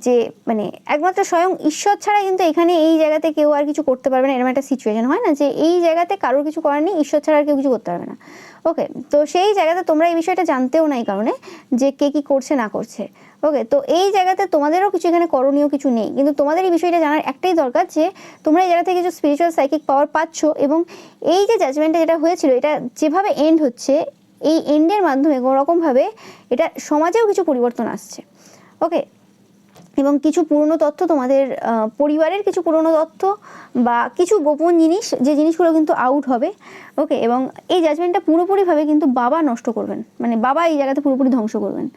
S1: যে মানে একমাত্র স্বয়ং ঈশ্বর ছাড়া কিন্তু এখানে এই জায়গাতে কেউ আর কিছু করতে পারবে না, এরকম একটা সিচুয়েশন হয় না যে এই জায়গাতে কারোর কিছু করার নেই, ঈশ্বর ছাড়া আর কেউ কিছু করতে পারবে না। ওকে, তো সেই জায়গাতে তোমরা এই বিষয়টা জানতেও না এই কারণে যে কে কী করছে না করছে। ওকে, তো এই জায়গাতে তোমাদেরও কিছু এখানে করণীয় কিছু নেই, কিন্তু তোমাদের এই বিষয়টা জানার একটাই দরকার যে তোমরা এই জায়গা থেকে কিছু স্পিরিচুয়াল সাইকিক পাওয়ার পাচ্ছ, এবং এই যে জাজমেন্টটা যেটা হয়েছিল এটা যেভাবে এন্ড হচ্ছে, এই এন্ডের মাধ্যমে কোনোরকমভাবে এটা সমাজেও কিছু পরিবর্তন আসছে। ওকে, এবং কিছু পুরনো তথ্য, তোমাদের পরিবারের কিছু পুরনো তথ্য বা কিছু গোপন জিনিস, যে জিনিসগুলো কিন্তু আউট হবে। ওকে, এবং এই জাজমেন্টটা পুরোপুরিভাবে কিন্তু বাবা নষ্ট করবেন, মানে বাবা এই জায়গাতে পুরোপুরি ধ্বংস করবেন।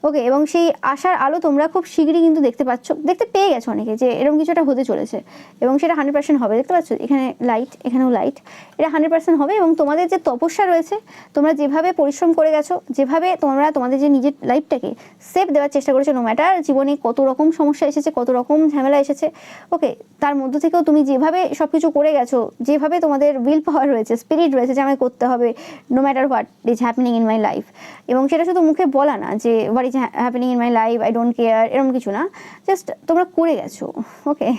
S1: ওকে, এবং সেই আশার আলো তোমরা খুব শীঘ্রই কিন্তু দেখতে পেয়ে গেছো অনেকে, যে এরকম কিছুটা হতে চলেছে, এবং সেটা 100% হবে। দেখতে পাচ্ছ এখানে লাইট, এখানেও লাইট, এটা 100% হবে। এবং তোমাদের যে তপস্যা রয়েছে, তোমরা যেভাবে পরিশ্রম করে গেছো, যেভাবে তোমরা তোমাদের যে নিজের লাইফটাকে সেফ দেওয়ার চেষ্টা করেছো, নো ম্যাটার জীবনে কত রকম সমস্যা এসেছে, কত রকম ঝামেলা এসেছে, ওকে, তার মধ্য থেকেও তুমি যেভাবে সব কিছু করে গেছো, যেভাবে তোমাদের উইল পাওয়ার রয়েছে, স্পিরিট রয়েছে যে আমায় করতে হবে, no matter what is happening in my life. এবং সেটা শুধু মুখে বলা না যে what is happening in my life, I don't care, এরকম কিছু না, জাস্ট তোমরা করে গেছো। ওকে,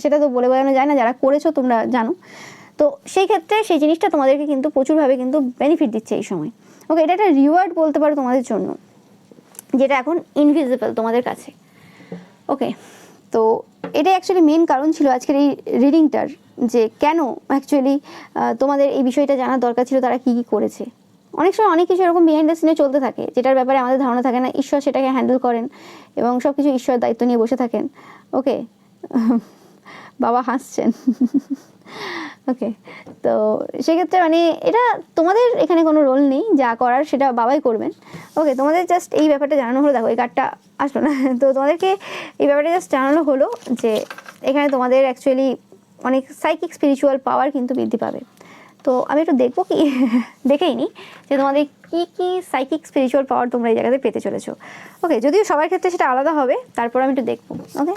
S1: সেটা তো বলে বোঝানো যায় না, যারা করেছো তোমরা জানো। তো সেই ক্ষেত্রে সেই জিনিসটা তোমাদেরকে কিন্তু প্রচুরভাবে কিন্তু বেনিফিট দিচ্ছে এই সময়। ওকে, এটা একটা রিওয়ার্ড বলতে পারো তোমাদের জন্য, যেটা এখন ইনভিজিবল তোমাদের কাছে। ওকে, তো এটাই অ্যাকচুয়ালি মেন কারণ ছিল আজকের এই রিডিংটার, যে কেন অ্যাকচুয়ালি তোমাদের এই বিষয়টা জানার দরকার ছিল, তারা কী কী করেছে। অনেক সময় অনেক কিছু এরকম বিহাইন্ড দ্য সিনে চলতে থাকে, যেটার ব্যাপারে আমাদের ধারণা থাকে না, ঈশ্বর সেটাকে হ্যান্ডেল করেন এবং সব কিছু ঈশ্বর দায়িত্ব নিয়ে বসে থাকেন। ওকে, বাবা হাসছেন। ওকে, তো সেক্ষেত্রে মানে এটা তোমাদের এখানে কোনো রোল নেই, যা করার সেটা বাবাই করবেন। ওকে, তোমাদের জাস্ট এই ব্যাপারটা জানানো হলো, দেখো এই কার্ডটা আসলো না, তো তোমাদেরকে এই ব্যাপারটা জাস্ট জানানো হলো যে এখানে তোমাদের অ্যাকচুয়ালি অনেক সাইকিক স্পিরিচুয়াল পাওয়ার কিন্তু বৃদ্ধি পাবে। তো আমি একটু দেখবো কি, দেখেই নি যে তোমাদের কী কী সাইকিক স্পিরিচুয়াল পাওয়ার তোমরা এই জায়গাতে পেতে চলেছো। ওকে, যদিও সবার ক্ষেত্রে সেটা আলাদা হবে, তারপর আমি একটু দেখবো। ওকে,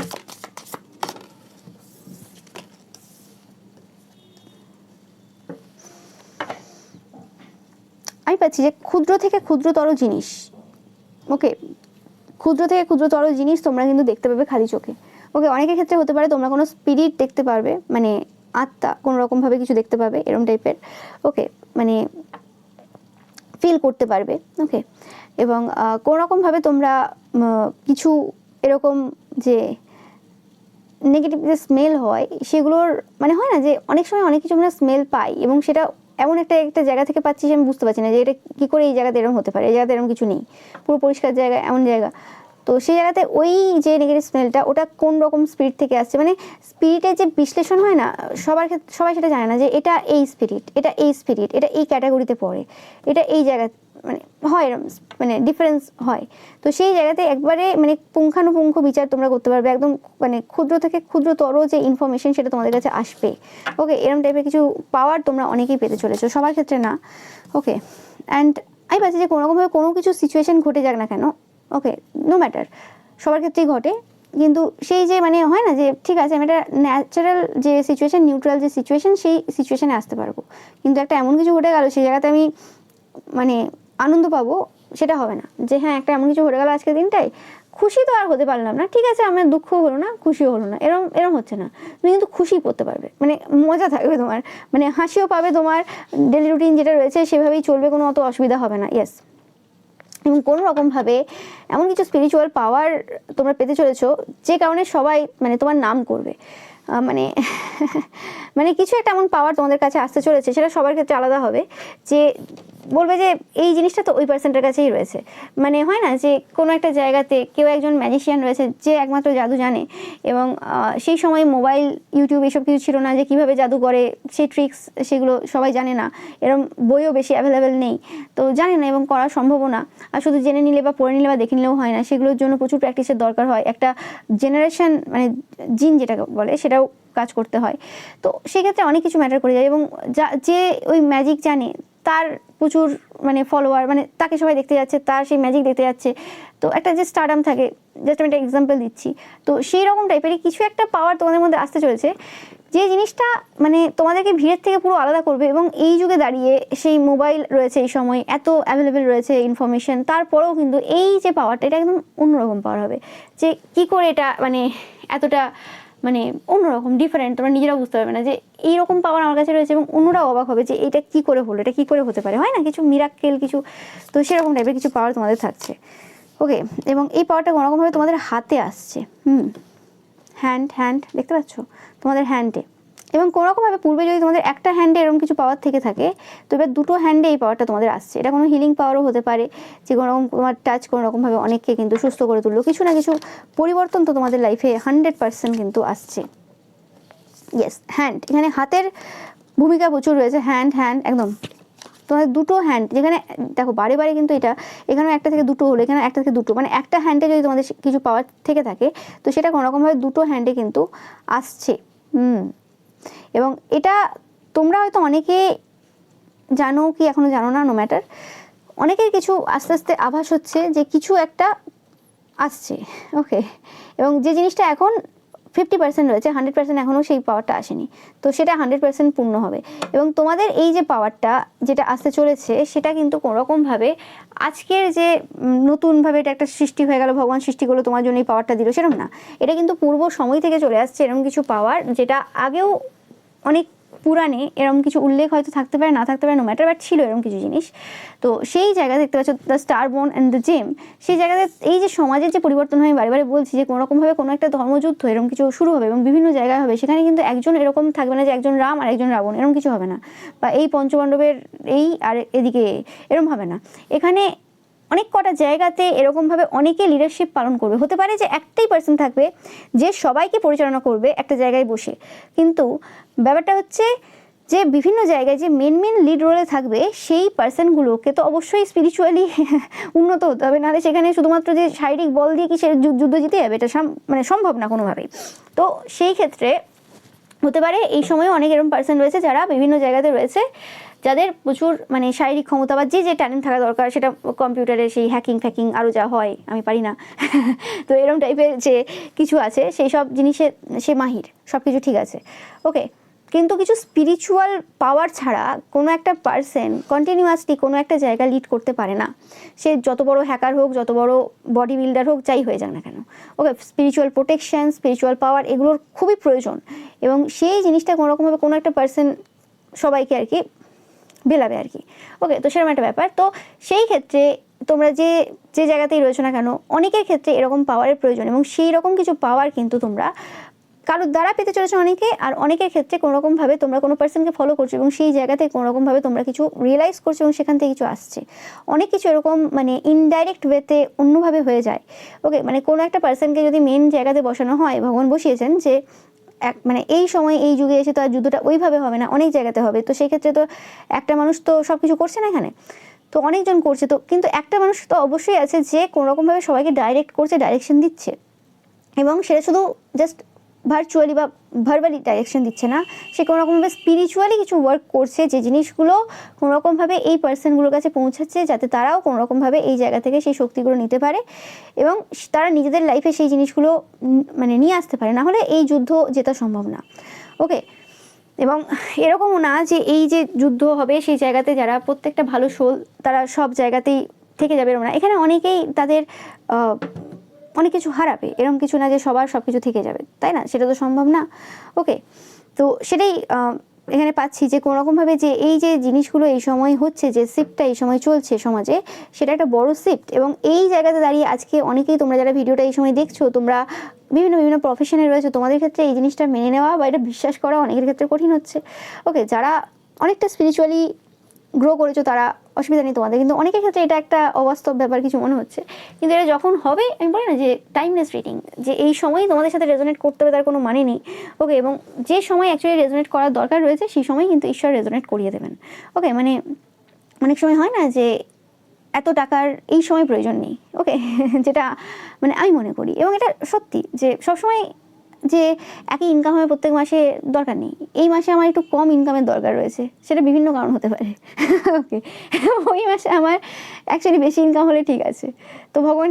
S1: আমি পাচ্ছি যে ক্ষুদ্র থেকে ক্ষুদ্রতর জিনিস। ওকে, ক্ষুদ্র থেকে ক্ষুদ্রতর জিনিস তোমরা কিন্তু দেখতে পাবে খালি চোখে। ওকে, অনেকের ক্ষেত্রে হতে পারে তোমরা কোনো স্পিরিট দেখতে পারবে, মানে আত্মা কোনো রকমভাবে কিছু দেখতে পাবে এরকম টাইপের। ওকে, মানে ফিল করতে পারবে। ওকে, এবং কোনো রকমভাবে তোমরা কিছু এরকম যে নেগেটিভ যে স্মেল হয় সেগুলোর, মানে হয় না যে অনেক সময় অনেক কিছু আমরা স্মেল পাই, এবং সেটা এমন একটা জায়গা থেকে পাচ্ছি যে আমি বুঝতে পারছি না যে এটা কী করে এই জায়গাতে এরকম হতে পারে, এই জায়গাতে এরকম কিছু নেই, পুরো পরিষ্কার জায়গা, এমন জায়গা। তো সেই জায়গাতে ওই যে নেগেটিভ স্মেলটা, ওটা কোন রকম স্পিরিট থেকে আসছে, মানে স্পিরিটের যে বিশ্লেষণ হয় না, সবাই সেটা জানে না যে এটা এই স্পিরিট, এটা এই স্পিরিট, এটা এই ক্যাটাগরিতে পড়ে, এটা এই জায়গা, মানে হয় এরকম, মানে ডিফারেন্স হয়। তো সেই জায়গাতে একবারে মানে পুঙ্খানুপুঙ্খ বিচার তোমরা করতে পারবে, একদম মানে ক্ষুদ্র থেকে ক্ষুদ্রতর যে ইনফরমেশন সেটা তোমাদের কাছে আসবে। ওকে, এরকম টাইপের কিছু পাওয়ার তোমরা অনেকেই পেতে চলেছো, সবার ক্ষেত্রে না। ওকে, অ্যান্ড আমি পাচ্ছি যে কোনোরকমভাবে কোনো কিছু সিচুয়েশন ঘটে যাক না কেন, ওকে, নো ম্যাটার, সবার ক্ষেত্রেই ঘটে, কিন্তু সেই যে মানে হয় না যে ঠিক আছে আমি একটা ন্যাচারাল যে সিচুয়েশন, নিউট্রাল যে সিচুয়েশন, সেই সিচুয়েশনে আসতে পারবো, কিন্তু একটা এমন কিছু ঘটে গেল সেই জায়গাতে আমি মানে আনন্দ পাবো সেটা হবে না। যে হ্যাঁ একটা এমন কিছু ঘটে গেল আজকের দিনটাই, খুশি তো আর হতে পারলাম না, ঠিক আছে আমার দুঃখও হলো না খুশিও হলো না, এরম এরম হচ্ছে না। তুমি কিন্তু খুশি করতে পারবে, মানে মজা থাকবে তোমার, মানে হাসিও পাবে, তোমার ডেলি রুটিন যেটা রয়েছে সেভাবেই চলবে, কোনো অত অসুবিধা হবে না। ইয়েস, এবং কোনো রকমভাবে এমন কিছু স্পিরিচুয়াল পাওয়ার তোমরা পেতে চলেছো যে কারণে সবাই মানে তোমার নাম করবে, মানে মানে কিছু একটা এমন পাওয়ার তোমাদের কাছে আসতে চলেছে, সেটা সবার ক্ষেত্রে আলাদা হবে, যে বলবে যে এই জিনিসটা তো ওই পার্সনটার কাছেই রয়েছে। মানে হয় না যে কোনো একটা জায়গাতে কেউ একজন ম্যাজিশিয়ান রয়েছে যে একমাত্র জাদু জানে, এবং সেই সময় মোবাইল, ইউটিউব এসব কিছু ছিল না যে কীভাবে জাদু করে, সেই ট্রিক্স সেগুলো সবাই জানে না, এরম বইও বেশি অ্যাভেলেবেল নেই, তো জানে না এবং করা সম্ভবও না। আর শুধু জেনে নিলে বা পড়ে নিলে বা দেখে নিলেও হয় না, সেগুলোর জন্য প্রচুর প্র্যাকটিসের দরকার হয়, একটা জেনারেশন মানে জিন যেটাকে বলে সেটাও কাজ করতে হয়। তো সেক্ষেত্রে অনেক কিছু ম্যাটার করে যায়, এবং যে ওই ম্যাজিক জানে তার প্রচুর মানে ফলোয়ার, মানে তাকে সবাই দেখতে যাচ্ছে, তার সেই ম্যাজিক দেখতে যাচ্ছে, তো একটা যে স্টারডাম থাকে, জাস্ট আমি একটা এক্সাম্পল দিচ্ছি। তো সেই রকম টাইপেরই কিছু একটা পাওয়ার তোমাদের মধ্যে আসতে চলেছে, যে জিনিসটা মানে তোমাদেরকে ভিড়ের থেকে পুরো আলাদা করবে। এবং এই যুগে দাঁড়িয়ে সেই মোবাইল রয়েছে, এই সময় এত অ্যাভেলেবেল রয়েছে ইনফরমেশন, তারপরেও কিন্তু এই যে পাওয়ারটা এটা একদম অন্যরকম পাওয়ার হবে। যে কি করে এটা মানে এতটা মানে অন্যরকম ডিফারেন্ট, তোমরা নিজেরাও বুঝতে পারবে না যে এইরকম পাওয়ার আমার কাছে রয়েছে, এবং অন্যরাও অবাক হবে যে এটা কি করে হলো, এটা কি করে হতে পারে, হয় না কিছু মিরাক্কেল কিছু। তো সেরকম টাইপের কিছু পাওয়ার তোমাদের থাকছে। ওকে, এবং এই পাওয়ারটা কোনোরকমভাবে তোমাদের হাতে আসছে, হ্যান্ড দেখতে পাচ্ছ তোমাদের হ্যান্ডে, এবং কোনোরকমভাবে পূর্বে যদি তোমাদের একটা হ্যান্ডে এরকম কিছু পাওয়ার থেকে থাকে, তো এবার দুটো হ্যান্ডে এই পাওয়ারটা তোমাদের আসছে। এটা কোনো হিলিং পাওয়ারও হতে পারে, যে কোনোরকম তোমার টাচ কোনোরকমভাবে অনেককে কিন্তু সুস্থ করে তুললো, কিছু না কিছু পরিবর্তন তো তোমাদের লাইফে 100% কিন্তু আসছে। ইয়েস, হ্যান্ড, এখানে হাতের ভূমিকা প্রচুর রয়েছে, হ্যান্ড একদম তোমাদের দুটো হ্যান্ড, যেখানে দেখো বারে বারে কিন্তু এটা এখানে একটা থেকে দুটো হলো, এখানে একটা থেকে দুটো, মানে একটা হ্যান্ডে যদি তোমাদের কিছু পাওয়ার থেকে থাকে, তো সেটা কোনোরকমভাবে দুটো হ্যান্ডে কিন্তু আসছে। এবং এটা তোমরা হয়তো অনেকে জানো কি এখনো জানো না, নো ম্যাটার, অনেকের কিছু আস্তে আস্তে আভাস হচ্ছে যে কিছু একটা আসছে। ওকে, এবং যে জিনিসটা এখন 50% রয়েছে, 100% এখনও সেই পাওয়ারটা আসেনি, তো সেটা 100% পূর্ণ হবে। এবং তোমাদের এই যে পাওয়ারটা যেটা আসতে চলেছে, সেটা কিন্তু কোনোরকমভাবে আজকের যে নতুনভাবে এটা একটা সৃষ্টি হয়ে গেল, ভগবান সৃষ্টি করলো তোমার জন্য এই পাওয়ারটা দিল, সেরকম না। এটা কিন্তু পূর্ব সময় থেকে চলে আসছে এরকম কিছু পাওয়ার, যেটা আগেও অনেক পুরাণে এরকম কিছু উল্লেখ হয়তো থাকতে পারে, না থাকতে পারে, নো ম্যাটার, বাট ছিল এরকম কিছু জিনিস। তো সেই জায়গা দেখতে পাচ্ছ the star born and the gem, সেই জায়গাতে এই যে সমাজের যে পরিবর্তন হয়, বারে বারে বলছি যে কোনোরকমভাবে কোনো একটা ধর্মযুদ্ধ এরকম কিছু শুরু হবে এবং বিভিন্ন জায়গায় হবে, সেখানে কিন্তু একজন এরকম থাকবে না যে একজন রাম আর একজন রাবণ, এরকম কিছু হবে না, বা এই পঞ্চপাণ্ডবের এই আর এদিকে এরকম হবে না। এখানে অনেক কটা জায়গাতে এরকমভাবে অনেকে লিডারশিপ পালন করবে, হতে পারে যে একটাই পার্সন থাকবে যে সবাইকে পরিচালনা করবে একটা জায়গায় বসে, কিন্তু ব্যাপারটা হচ্ছে যে বিভিন্ন জায়গায় যে মেন লিড রোলে থাকবে সেই পার্সনগুলোকে তো অবশ্যই স্পিরিচুয়ালি উন্নত হতে হবে, নাহলে সেখানে শুধুমাত্র যে শারীরিক বল দিয়ে কি সে যুদ্ধ জিতে যাবে, এটা মানে সম্ভব না কোনোভাবেই। তো সেই ক্ষেত্রে হতে পারে এই সময়ে অনেক এরকম পার্সন রয়েছে যারা বিভিন্ন জায়গাতে রয়েছে, যাদের প্রচুর মানে শারীরিক ক্ষমতা বা যে ট্যালেন্ট থাকা দরকার, সেটা কম্পিউটারে সেই হ্যাকিং আরও যা হয় আমি পারি না তো এরকম টাইপের যে কিছু আছে, সেই সব জিনিসে সে মাহির, সব কিছু ঠিক আছে, ওকে। কিন্তু কিছু স্পিরিচুয়াল পাওয়ার ছাড়া কোনো একটা পার্সন কন্টিনিউয়াসলি কোনো একটা জায়গা লিড করতে পারে না, সে যত বড় হ্যাকার হোক, যত বড় বডি বিল্ডার হোক, যাই হয়ে যাক না কেন। ওকে, স্পিরিচুয়াল প্রোটেকশন, স্পিরিচুয়াল পাওয়ার এগুলোর খুবই প্রয়োজন, এবং সেই জিনিসটা কোনোরকমভাবে কোনো একটা পার্সন সবাইকে আর কি বেলাবে আর কি। ওকে, তো সেরকম একটা ব্যাপার। তো সেই ক্ষেত্রে তোমরা যে জায়গাতেই রয়েছো না কেন, অনেকের ক্ষেত্রে এরকম পাওয়ারের প্রয়োজন, এবং সেই রকম কিছু পাওয়ার কিন্তু তোমরা কারোর দ্বারা পেতে চলেছো অনেকে, আর অনেকের ক্ষেত্রে কোনোরকমভাবে তোমরা কোনো পার্সনকে ফলো করছো এবং সেই জায়গাতে কোনোরকমভাবে তোমরা কিছু রিয়েলাইজ করছো এবং সেখান থেকে কিছু আসছে। অনেক কিছু এরকম মানে ইনডাইরেক্ট ওয়েতে অন্যভাবে হয়ে যায়। ওকে, মানে কোনো একটা পার্সনকে যদি মেন জায়গাতে বসানো হয়, ভগবান বসিয়েছেন যে মানে এই সময় এই যুগে এসে তো আর যুদ্ধটা ওইভাবে হবে না, অনেক জায়গাতে হবে, তো সেই ক্ষেত্রে তো একটা মানুষ তো সব কিছু করছে না এখানে, তো অনেকজন করছে, তো কিন্তু একটা মানুষ তো অবশ্যই আছে যে কোনোরকমভাবে সবাইকে ডাইরেক্ট করছে, ডাইরেকশন দিচ্ছে, এবং সেটা শুধু জাস্ট ভার্চুয়ালি বা ভার্বালি ডাইরেকশন দিচ্ছে না, সে কোনো রকমভাবে স্পিরিচুয়ালি কিছু ওয়ার্ক করছে, যে জিনিসগুলো কোনো রকমভাবে এই পার্সনগুলোর কাছে পৌঁছাচ্ছে, যাতে তারাও কোনো রকমভাবে এই জায়গা থেকে সেই শক্তিগুলো নিতে পারে এবং তারা নিজেদের লাইফে সেই জিনিসগুলো মানে নিয়ে আসতে পারে, না হলে এই যুদ্ধ জেতা সম্ভব না। ওকে, এবং এরকমও না যে এই যে যুদ্ধ হবে সেই জায়গাতে যারা প্রত্যেকটা ভালো সোল তারা সব জায়গাতেই থেকে যাবে, এরকম না। এখানে অনেকেই তাদের অনেক কিছু হারাবে, এরকম কিছু না যে সবার সব কিছু থেকে যাবে, তাই না? সেটা তো সম্ভব না। ওকে, তো সেটাই এখানে পাচ্ছি যে কোনোরকমভাবে যে এই যে জিনিসগুলো এই সময় হচ্ছে, যে শিফটটা এই সময় চলছে সমাজে, সেটা একটা বড় শিফট। এবং এই জায়গাতে দাঁড়িয়ে আজকে অনেকেই তোমরা যারা ভিডিওটা এই সময় দেখছো, তোমরা বিভিন্ন প্রফেশনে রয়েছে, তোমাদের ক্ষেত্রে এই জিনিসটা মেনে নেওয়া বা এটা বিশ্বাস করা অনেকের ক্ষেত্রে কঠিন হচ্ছে। ওকে, যারা অনেকটা স্পিরিচুয়ালি গ্রো করেছো তারা অসুবিধা নেই তোমাদের, কিন্তু অনেকের ক্ষেত্রে এটা একটা অবাস্তব ব্যাপার কিছু মনে হচ্ছে। কিন্তু এটা যখন হবে, আমি বলি না যে টাইমলেস রিডিং, যে এই সময়ই তোমাদের সাথে রেজোনেট করতে হবে তার কোনো মানে নেই। ওকে, এবং যে সময় অ্যাকচুয়ালি রেজোনেট করার দরকার রয়েছে সেই সময় কিন্তু ঈশ্বর রেজোনেট করিয়ে দেবেন। ওকে, মানে অনেক সময় হয় না যে এত টাকার এই সময় প্রয়োজন নেই। ওকে যেটা মানে আমি মনে করি, এবং এটা সত্যি যে সবসময় যে একই ইনকাম হবে প্রত্যেক মাসে দরকার নেই। এই মাসে আমার একটু কম ইনকামের দরকার রয়েছে, সেটা বিভিন্ন কারণ হতে পারে। ওকে, ওই মাসে আমার অ্যাকচুয়ালি বেশি ইনকাম হলে ঠিক আছে, তো ভগবান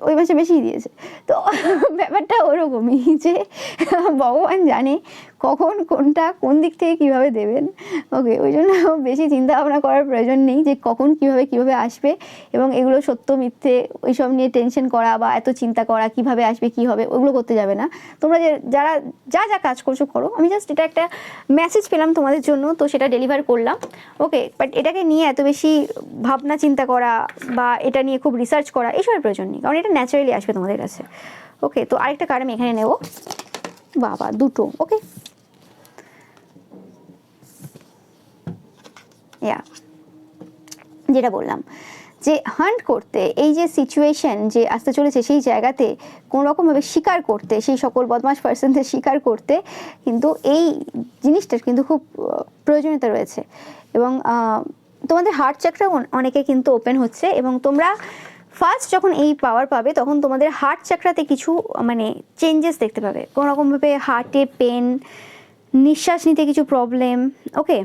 S1: ওই মাসে বেশিই দিয়েছে। তো ব্যাপারটা ওরকমই যে ভগবান জানে কখন কোনটা কোন দিক থেকে কীভাবে দেবেন। ওকে, ওই জন্য বেশি চিন্তা ভাবনা করার প্রয়োজন নেই যে কখন কীভাবে আসবে, এবং এগুলো সত্য মিথ্যে ওইসব নিয়ে টেনশন করা বা এত চিন্তা করা কীভাবে আসবে কী হবে, ওগুলো করতে যাবে না। তোমরা যারা যা কাজ করছো করো, আমি জাস্ট এটা একটা মেসেজ পেলাম তোমাদের জন্য, তো সেটা ডেলিভার করলাম। ওকে, বাট এটাকে নিয়ে এত বেশি ভাবনা চিন্তা করা বা এটা নিয়ে খুব রিসার্চ করা এসবের প্রয়োজন নেই, কারণ এটা ন্যাচারালি আসবে তোমাদের কাছে। ওকে, তো আরেকটা কার্ড আমি এখানে নেব, বাবা দুটো। ওকে, যেটা বললাম যে হান্ট করতে, এই যে সিচুয়েশন যে আসতে চলেছে সেই জায়গাতে কোনো রকমভাবে স্বীকার করতে, সেই সকল বদমাশ পার্সনদের স্বীকার করতে কিন্তু এই জিনিসটার কিন্তু খুব প্রয়োজনীয়তা রয়েছে। এবং তোমাদের হার্ট চাকরা অনেকে কিন্তু ওপেন হচ্ছে, এবং তোমরা ফার্স্ট যখন এই পাওয়ার পাবে তখন তোমাদের হার্ট চাকরাতে কিছু মানে চেঞ্জেস দেখতে পাবে। কোনো রকমভাবে হার্টে পেন, নিঃশ্বাস নিতে কিছু প্রবলেম। ওকে,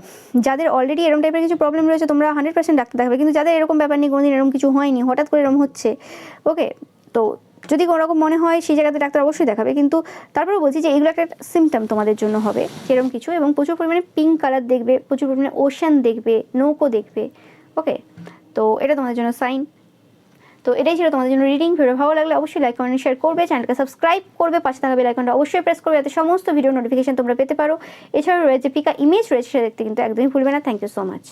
S1: যাদের অলরেডি এরকম টাইপের কিছু প্রবলেম রয়েছে তোমরা 100% ডাক্তার দেখাবে, কিন্তু যাদের এরকম ব্যাপার নেই, কোনোদিন এরকম কিছু হয়নি, হঠাৎ করে এরকম হচ্ছে, ওকে, তো যদি কোনো রকম মনে হয় সেই জায়গাতে ডাক্তার অবশ্যই দেখাবে। কিন্তু তারপরে বলছি যে এগুলো একটা সিমটম তোমাদের জন্য হবে সেরকম কিছু, এবং প্রচুর পরিমাণে পিঙ্ক কালার দেখবে, প্রচুর পরিমাণে ওশান দেখবে, নৌকো দেখবে। ওকে, তো এটা তোমাদের জন্য সাইন। তো এটাই ছিল তোমাদের জন্য রিডিং। ভিডিও ভালো লাগলে অবশ্যই লাইক কমেন্ট শেয়ার করবে, চ্যানেলকে সাবস্ক্রাইব করবে, পাশে থাকা বেল আইকনটা অবশ্যই প্রেস করবে যাতে সমস্ত ভিডিও নোটিফিকেশন তোমরা পেতে পারো। এছাড়াও রয়েছে পিকা ইমেজ রয়েছে, সেটা দেখতে কিন্তু একদমই ভুলবে না। Thank you so much.